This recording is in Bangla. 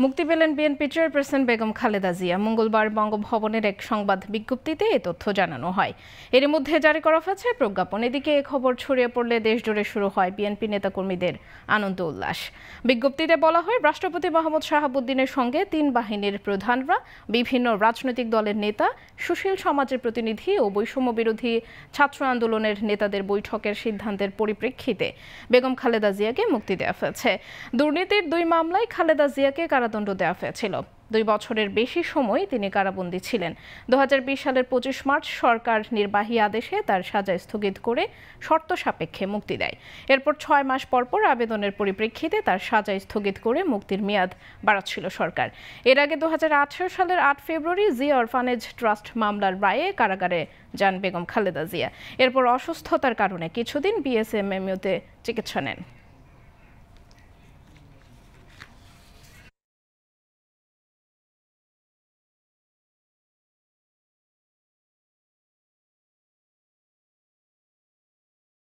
মুক্তি পেলেন বিএনপি চেয়ারপারসন বেগম খালেদা জিয়া। মঙ্গলবার বঙ্গভবনের এক সংবাদ বিজ্ঞপ্তিতে এ তথ্য জানানো হয়। এর মধ্যে জারি করা হয়েছে প্রজ্ঞাপন। এদিকে এ খবর ছড়িয়ে পড়লে দেশজুড়ে শুরু হয় বিএনপি নেতাকর্মীদের আনন্দ উল্লাস। বিজ্ঞপ্তিতে বলা হয়, রাষ্ট্রপতি মোহাম্মদ শাহাবুদ্দিনের সঙ্গে তিন বাহিনীর প্রধানরা, বিভিন্ন রাজনৈতিক দলের নেতা, সুশীল সমাজের প্রতিনিধি ও বৈষম্য বিরোধী ছাত্র আন্দোলনের নেতাদের বৈঠকের সিদ্ধান্তের পরিপ্রেক্ষিতে বেগম খালেদা জিয়াকে মুক্তি দেওয়া হয়েছে। দুর্নীতির 2 মামলায় খালেদা জিয়াকে কারাদণ্ড দেওয়া হয়েছিল। 2 বছরের বেশি সময় তিনি কারাবন্দী ছিলেন। 2020 সালের 25 মার্চ সরকার নির্বাহী আদেশে তার সাজা স্থগিত করে শর্ত সাপেক্ষে মুক্তি দেয়। এরপর 6 মাস পর আবেদনের পরিপ্রেক্ষিতে তার সাজা স্থগিত করে মুক্তির মেয়াদ বাড়াচ্ছিল সরকার। এর আগে 2018 সালের 8 ফেব্রুয়ারি জিয়া অরফানেজ ট্রাস্ট মামলার রায়ে কারাগারে যান বেগম খালেদা জিয়া। এরপর অসুস্থতার কারণে কিছুদিন বিএসএমএমইউতে চিকিৎসা নেন।